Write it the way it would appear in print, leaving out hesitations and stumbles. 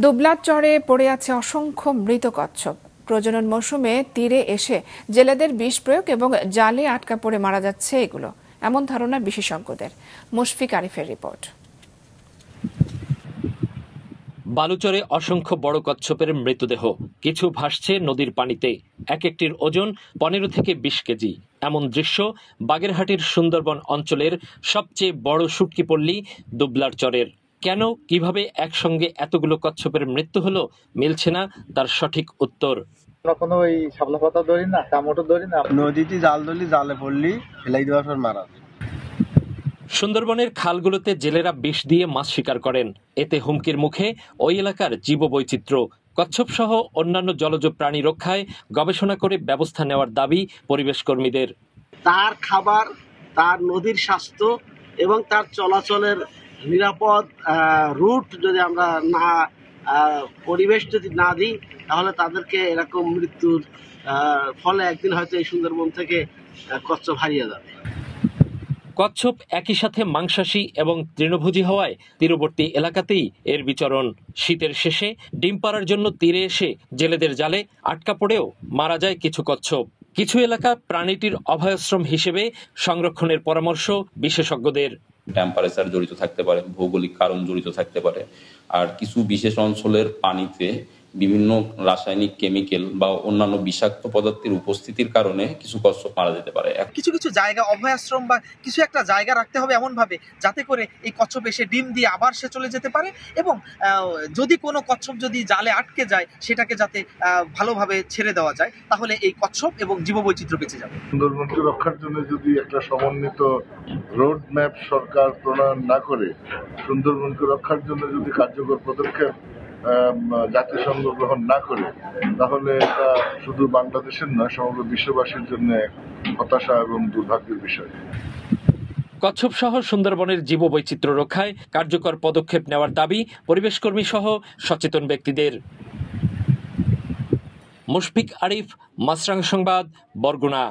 দুবলার চরে পড়ে আছে অসংখ্য মৃত কচ্ছপ। প্রজনন মৌসুমে তীরে এসে জেলেদের বিষ প্রয়োগ এবং জালে আটকা পড়ে মারা যাচ্ছে এগুলো, এমন ধারণা বিশেষজ্ঞদের। মুশফিক আরিফের রিপোর্ট। বালুচরে অসংখ্য বড় কচ্ছপের মৃতদেহ, কিছু ভাসছে নদীর পানিতে। এক একটির ওজন 15 থেকে 20 কেজি। এমন দৃশ্য বাগেরহাটের সুন্দরবন অঞ্চলের সবচেয়ে বড় শুটকিপল্লী দুবলার চরের। কেন, কিভাবে একসঙ্গে এতগুলো কচ্ছপের মৃত্যু হলো, মিলছে না তার সঠিক উত্তর। কোনো ওই শাপলা পাতা ধরি না, টামোটো ধরি না, নদীতে জাল ধরলি, জালে পড়লি ফেলাই দেওয়ার পর মারা। সুন্দরবনের খালগুলোতে জেলেরা বিষ দিয়ে মাছ শিকার করেন। এতে হুমকির মুখে ওই এলাকার জীববৈচিত্র্য। কচ্ছপ সহ অন্যান্য জলজ প্রাণী রক্ষায় গবেষণা করে ব্যবস্থা নেওয়ার দাবি পরিবেশ কর্মীদের। তার খাবার, তার নদীর স্বাস্থ্য এবং তার চলাচলের নিরাপদ রুট যদি আমরা না পরিবেশ যদি না দিই, তাহলে তাদেরকে এরকম মৃত্যুর ফলে একদিন হয়তো এই সুন্দরবন থেকে কচ্ছপ হারিয়ে যাবে। কচ্ছপ একই সাথে মাংসাশী এবং তৃণভোজী হওয়ায় তীরবর্তী এলাকাতেই এর বিচরণ। শীতের শেষে ডিম পাড়ার জন্য তীরে এসে জেলেদের জালে আটকা পড়েও মারা যায় কিছু কচ্ছপ। কিছু এলাকা প্রাণীটির অভয়াশ্রম হিসেবে সংরক্ষণের পরামর্শ বিশেষজ্ঞদের। টেম্পারেচার জড়িত থাকতে পারে, ভৌগোলিক কারণ জড়িত থাকতে পারে, আর কিছু বিশেষ অঞ্চলের পানিতে বিভিন্ন রাসায়নিক কেমিক্যাল বা অন্যান্য বিষাক্ত পদার্থের উপস্থিতির কারণে কিছু কচ্ছপ মারা যেতে পারে। কিছু কিছু জায়গা অভয়াশ্রম বা কিছু একটা জায়গা রাখতে হবে এমন ভাবে যাতে করে এই কচ্ছপ এসে ডিম দিয়ে আবার সে চলে যেতে পারে, এবং যদি কোনো কচ্ছপ যদি জালে আটকে যায় সেটাকে যাতে ভালোভাবে ছেড়ে দেওয়া যায়, তাহলে এই কচ্ছপ এবং জীববৈচিত্র্য বেঁচে যাবে। সুন্দরবনকে রক্ষার জন্য যদি একটা সমন্বিত রোড ম্যাপ সরকার প্রণয়ন না করে, সুন্দরবনকে রক্ষার জন্য যদি কার্যকর পদক্ষেপ জাতিসংঘ গ্রহণ না করে, তাহলে এটা শুধু বাংলাদেশের নয়, সমগ্র বিশ্ববাসীর জন্য হতাশা এবং দুর্ভাগ্যের বিষয়। কচ্ছপ সহ সুন্দরবনের জীববৈচিত্র্য রক্ষায় কার্যকর পদক্ষেপ নেওয়ার দাবি পরিবেশ কর্মী সহ সচেতন ব্যক্তিদের। মুশফিক আরিফ, মাছরাঙা সংবাদ, বরগুনা।